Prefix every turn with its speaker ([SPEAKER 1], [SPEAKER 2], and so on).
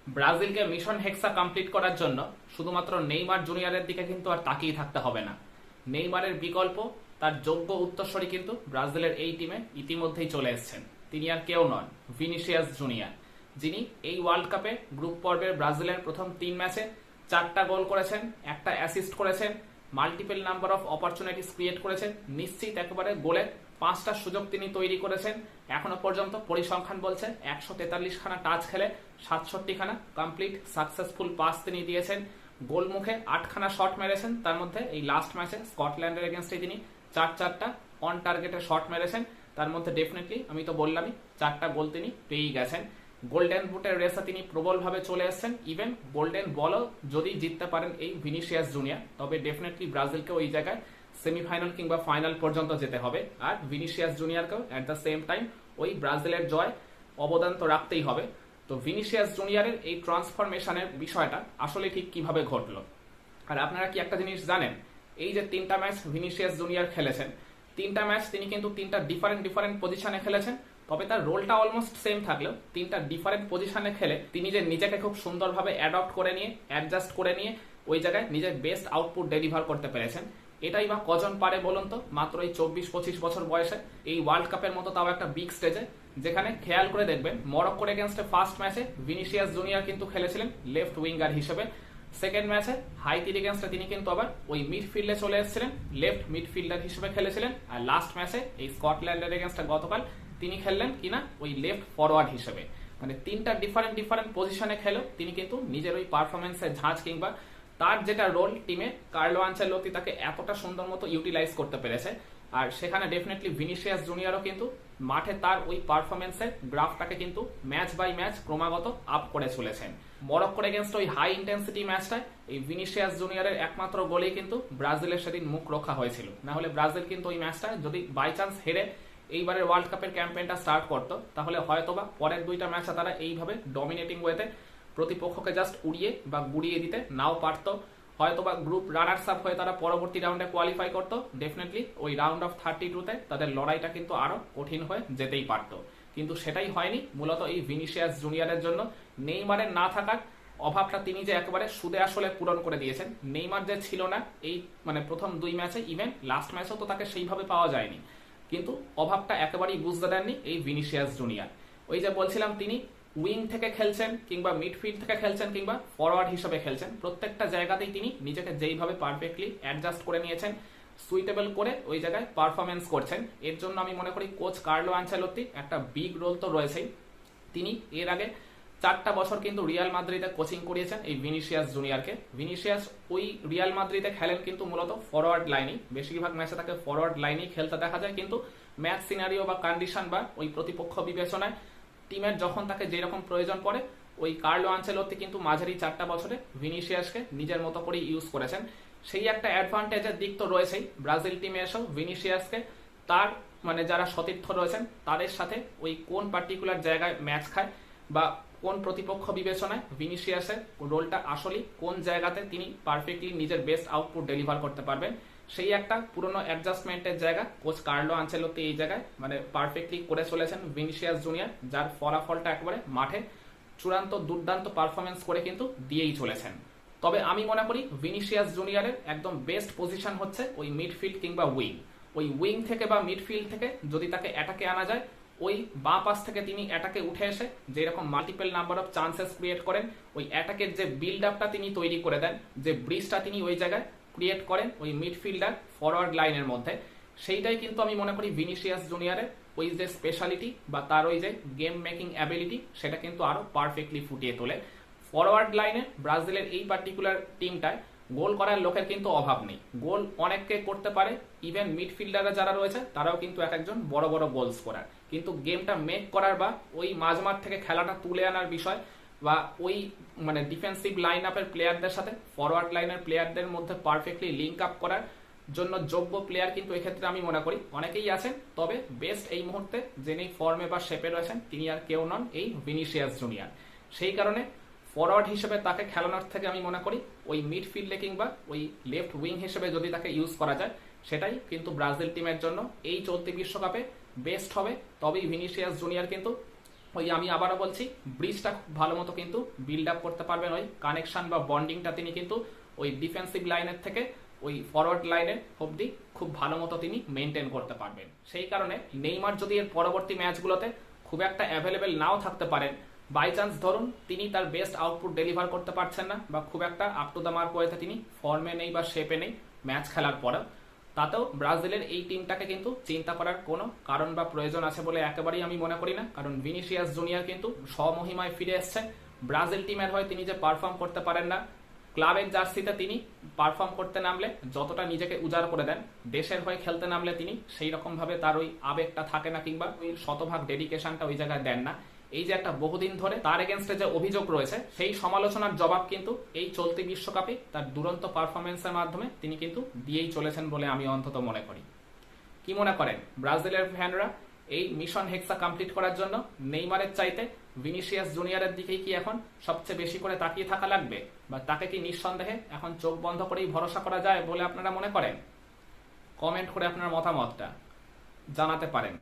[SPEAKER 1] ব্রাজিলকে mission হেক্সা complete করার জন্য শুধুমাত্র নেইমার জুনিয়রের দিকে কিন্তু আর তাকিয়ে থাকতে হবে না। নেইমারের বিকল্প, তার যোগ্য উত্তরসূরি কিন্তু ব্রাজিলের এই টিমে ইতিমধ্যেই চলে এসেছেন। তিনি আর কেউ নন, ভিনিসিয়াস জুনিয়র, যিনি এই ওয়ার্ল্ড কাপে গ্রুপ পর্বের ব্রাজিলের প্রথম 3 ম্যাচে 4টা গোল করেছেন, একটা অ্যাসিস্ট করেছেন, multiple number of opportunities create করেছেন, নিশ্চিত একেবারে গোলের 5টা সুযোগ তিনি তৈরি করেছেন। এখনো পর্যন্ত পরিসংখ্যান বলছে 143 খানা টাচ খেলে 67 খানা কমপ্লিট সাকসেসফুল পাস তিনি দিয়েছেন। গোলমুখে 8 খানা শট মেরেছেন, তার মধ্যে এই লাস্ট ম্যাচে স্কটল্যান্ডের এগেনস্টে তিনি 4টা অন টার্গেটে শট মেরেছেন। তার মধ্যে ডেফিনেটলি আমি তো বললামই 4টা গোল তিনি পেয়েই গেছেন। গোল্ডেন বুটের রেসে তিনি প্রবলভাবে চলে এসেছেন। ইভেন গোল্ডেন বলও যদি জিততে পারেন এই ভিনিসিয়াস জুনিয়র, তবে ডেফিনেটলি ব্রাজিলকে ওই জায়গায় সেমিফাইনাল কিংবা ফাইনাল পর্যন্ত যেতে হবে। আর ভিনিসিয়াস জুনিয়রকেও অ্যাট দ্য সেম টাইম ওই ব্রাজিলের জয় অবদান তো রাখতেই হবে। তো ভিনিসিয়াস জুনিয়রের এই ট্রান্সফরমেশনের বিষয়টা আসলে ঠিক কিভাবে ঘটলো, আর আপনারা কি একটা জিনিস জানেন, এই যে 3টা ম্যাচ ভিনিসিয়াস জুনিয়র খেলেছেন, 3টা ম্যাচ তিনি কিন্তু 3টা ডিফারেন্ট পজিশনে খেলেছেন। তবে তার রোলটা অলমোস্ট সেম থাকলেও 3টা ডিফারেন্ট পজিশনে খেলে তিনি যে নিজেকে খুব সুন্দরভাবে অ্যাডপ্ট করে নিয়ে, অ্যাডজাস্ট করে নিয়ে ওই জায়গায় নিজের বেস্ট আউটপুট ডেলিভার করতে পেরেছেন। এটাই বা কজন পারে বলুন তো, মাত্র এই 24-25 বছর বয়সে, এই ওয়ার্ল্ড কাপের মতো তাও একটা বিগ স্টেজে, যেখানে খেয়াল করে দেখবেন মরক্কোর এগেনস্টে ফার্স্ট ম্যাচে ভিনিসিয়াস জুনিয়র কিন্তু খেলেছিলেন লেফট উইঙ্গার হিসেবে। সেকেন্ড ম্যাচে হাইতির এগেনস্টে তিনি কিন্তু আবার ওই মিডফিল্ডে চলে এসেছিলেন, লেফট মিডফিল্ডার হিসেবে খেলেছিলেন। আর লাস্ট ম্যাচে এই স্কটল্যান্ডের এগেনস্টে গতকাল তিনি খেললেন কিনা ওই লেফট ফরওয়ার্ড হিসেবে। মানে 3টা ডিফারেন্ট পজিশনে খেলেও তিনি কিন্তু নিজের ওই পারফরমেন্সের ঝাঁজ কিংবা তার যেটা রোল টিমে, কার্লো আনচেলত্তি তাকে এতটা সুন্দর মতো ইউটিলাইজ করতে পেরেছে। আর সেখানে ডেফিনেটলি ভিনিসিয়াস জুনিয়রও কিন্তু মাঠে তার ওই পারফরমেন্সের গ্রাফটাকে কিন্তু ম্যাচ বাই ম্যাচ ক্রমাগত আপ করে চলেছেন। মরক্কোর এগেনস্ট ওই হাই ইন্টেন্সিটি ম্যাচটায় এই ভিনিসিয়াস জুনিয়রের একমাত্র গোলেই কিন্তু ব্রাজিলের সেদিন মুখ রক্ষা হয়েছিল। না হলে ব্রাজিল কিন্তু ওই ম্যাচটায় যদি বাই চান্স হেরে এইবারের ওয়ার্ল্ড কাপের ক্যাম্পেইনটা স্টার্ট করতো, তাহলে হয়তোবা পরের 2টা ম্যাচে তারা এইভাবে ডমিনেটিং ওয়েতে প্রতিপক্ষকে জাস্ট উড়িয়ে বা গুড়িয়ে দিতে নাও পারতো। হয়তোবা গ্রুপ রানার্স আপ হয়ে তারা পরবর্তী রাউন্ডে কোয়ালিফাই করতো। ডেফিনেটলি ওই রাউন্ড অফ 32-তে তাদের লড়াইটা কিন্তু আরো কঠিন হয়ে যেতেই পারতো, কিন্তু সেটাই হয়নি। মূলত এই ভিনিসিয়াস জুনিয়রের জন্য নেইমারের না থাকার অভাবটা তিনি যে একেবারে সুদে আসলে পূরণ করে দিয়েছেন। নেইমার যে ছিল না এই মানে প্রথম 2 ম্যাচে, ইভেন লাস্ট ম্যাচেও তো তাকে সেইভাবে পাওয়া যায়নি, কিন্তু অভাবটা একেবারেই বুঝতে দেননি এই ভিনিসিয়াস জুনিয়র। ওই যে বলছিলাম, তিনি উইং থেকে খেলছেন কিংবা মিডফিল্ড থেকে খেলছেন কিংবা ফরওয়ার্ড হিসেবে খেলছেন, প্রত্যেকটা জায়গাতেই তিনি নিজেকে যেইভাবে পারফেক্টলি অ্যাডজাস্ট করে নিয়েছেন, সুইটেবল করে ওই জায়গায় পারফরমেন্স করছেন। এর জন্য আমি মনে করি কোচ কার্লো আনচেলত্তি একটা বিগ রোল তো রয়েছেই। তিনি এর আগে 4টা বছর কিন্তু রিয়াল মাদ্রিদে কোচিং করিয়েছেন এই ভিনিসিয়াস জুনিয়রকে। ভিনিসিয়াস ওই রিয়াল মাদ্রিদে খেলেন কিন্তু মূলত ফরওয়ার্ড লাইনই, বেশিরভাগ ম্যাচে তাকে ফরওয়ার্ড লাইনেই খেলতে দেখা যায়। কিন্তু ম্যাচ সিনারিও বা কন্ডিশন বা ওই প্রতিপক্ষ বিবেচনায় টিমের যখন তাকে যেরকম প্রয়োজন পড়ে, ওই কার্লো আনচেলত্তি কিন্তু মাঝারি 4টা বছরে ভিনিসিয়াসকে নিজের মতো করে ইউজ করেছেন। সেই একটা অ্যাডভান্টেজের দিক তো রয়েছেই। ব্রাজিল টিমে এসেও ভিনিসিয়াসকে তার মানে যারা সতীর্থ রয়েছেন তাদের সাথে ওই কোন পার্টিকুলার জায়গায় ম্যাচ খায় বা কোন প্রতিপক্ষ বিবেচনায় ভিনিসিয়াসের রোলটা আসলে কোন জায়গাতে তিনি পারফেক্টলি নিজের বেস্ট আউটপুট ডেলিভার করতে পারবেন, সেই একটা পুরনো অ্যাডজাস্টমেন্টের জায়গা কোচ কার্লো আনচেলত্তি এই জায়গায় মানে পারফেক্টলি করে চলেছেন ভিনিসিয়াস জুনিয়র, যার ফলাফলটা একবারে মাঠে চূড়ান্ত দুর্দান্ত পারফরমেন্স করে কিন্তু দিয়েই চলেছেন। তবে আমি মনে করি ভিনিসিয়াস জুনিয়রের একদম বেস্ট পজিশন হচ্ছে ওই মিডফিল্ড কিংবা উইং। ওই উইং থেকে বা মিডফিল্ড থেকে যদি তাকে অ্যাটাকে আনা যায়, ওই বাঁ পাশ থেকে তিনি অ্যাটাকে উঠে এসে যেরকম multiple number of chances create করেন, ওই অ্যাটাকের যে বিল্ড আপটা তিনি তৈরি করে দেন, যে ব্রিজটা তিনি ওই জায়গায় ক্রিয়েট করেন ওই মিডফিল্ডার ফরওয়ার্ড লাইনের মধ্যে, সেইটাই কিন্তু আমি মনে করি ভিনিসিয়াস জুনিয়রের ওই যে স্পেশালিটি বা তার ওই যে গেম মেকিং অ্যাবিলিটি, সেটা কিন্তু আরো পারফেক্টলি ফুটিয়ে তোলে। ফরওয়ার্ড লাইনে ব্রাজিলের এই পার্টিকুলার টিমটায় গোল করার লোকের কিন্তু অভাব নেই, গোল অনেককে করতে পারে। ইভেন মিডফিল্ডাররা যারা রয়েছে তারাও কিন্তু এক একজন বড় বড় গোল স্কোরার, কিন্তু গেমটা মেক করার বা ওই মাঝমাঠ থেকে খেলাটা তুলে আনার বিষয় বা ওই মানে ডিফেন্সিভ লাইন আপের প্লেয়ারদের সাথে ফরওয়ার্ড লাইনের প্লেয়ারদের মধ্যে পারফেক্টলি লিঙ্ক আপ করার জন্য যোগ্য প্লেয়ার কিন্তু এক্ষেত্রে আমি মনে করি অনেকেই আছেন। তবে বেস্ট এই মুহূর্তে যিনি ফর্মে বা শেপে রয়েছেন তিনি আর কেউ নন, এই ভিনিসিয়াস জুনিয়র। সেই কারণে ফরওয়ার্ড হিসেবে তাকে খেলানোর থেকে আমি মনে করি ওই মিডফিল্ডে কিংবা ওই লেফট উইং হিসেবে যদি তাকে ইউজ করা যায়, সেটাই কিন্তু ব্রাজিল টিমের জন্য এই চলতি বিশ্বকাপে বেস্ট হবে। তবেই ভিনিসিয়াস জুনিয়র কিন্তু ওই আমি আবারও বলছি, ব্রিজটা খুব ভালো মতো কিন্তু বিল্ড আপ করতে পারবেন। ওই কানেকশন বা বন্ডিংটা তিনি কিন্তু ওই ডিফেন্সিভ লাইনের থেকে ওই ফরওয়ার্ড লাইনের অবধি খুব ভালো মতো তিনি মেনটেন করতে পারবেন। সেই কারণে নেইমার যদি এর পরবর্তী ম্যাচগুলোতে খুব একটা অ্যাভেলেবেল নাও থাকতে পারেন, বাই চান্স ধরুন তিনি তার বেস্ট আউটপুট ডেলিভার করতে পারছেন না বা খুব একটা আপ টু দ্য মার্ক ওয়েতে তিনি ফর্মে নেই বা শেপে নেই ম্যাচ খেলার পরেও, তাতেও ব্রাজিলের এই টিমটাকে কিন্তু চিন্তা করার কোনো কারণ বা প্রয়োজন আছে বলে একেবারেই আমি মনে করি না। কারণ ভিনিসিয়াস জুনিয়র কিন্তু স্বমহিমায় ফিরে এসছে। ব্রাজিল টিমের হয়ে তিনি যে পারফর্ম করতে পারেন না, ক্লাবের জার্সিতে তিনি পারফর্ম করতে নামলে যতটা নিজেকে উজাড় করে দেন, দেশের হয়ে খেলতে নামলে তিনি সেই রকম ভাবে তার ওই আবেগটা থাকে না কিংবা ওই শতভাগ ডেডিকেশনটা ওই জায়গায় দেন না। এই যে একটা বহুদিন ধরে তার এগেনস্টে যে অভিযোগ রয়েছে, সেই সমালোচনার জবাব কিন্তু এই চলতি বিশ্বকাপে তার দুরন্ত পারফরমেন্সের মাধ্যমে তিনি কিন্তু দিয়েই চলেছেন বলে আমি অন্তত মনে করি। কি মনে করেন ব্রাজিলের ফ্যানরা, এই মিশন হেক্সা কমপ্লিট করার জন্য নেইমারের চাইতে ভিনিসিয়াস জুনিয়রের দিকেই কি এখন সবচেয়ে বেশি করে তাকিয়ে থাকা লাগবে, বা তাকে কি নিঃসন্দেহে এখন চোখ বন্ধ করেই ভরসা করা যায় বলে আপনারা মনে করেন? কমেন্ট করে আপনার মতামতটা জানাতে পারেন।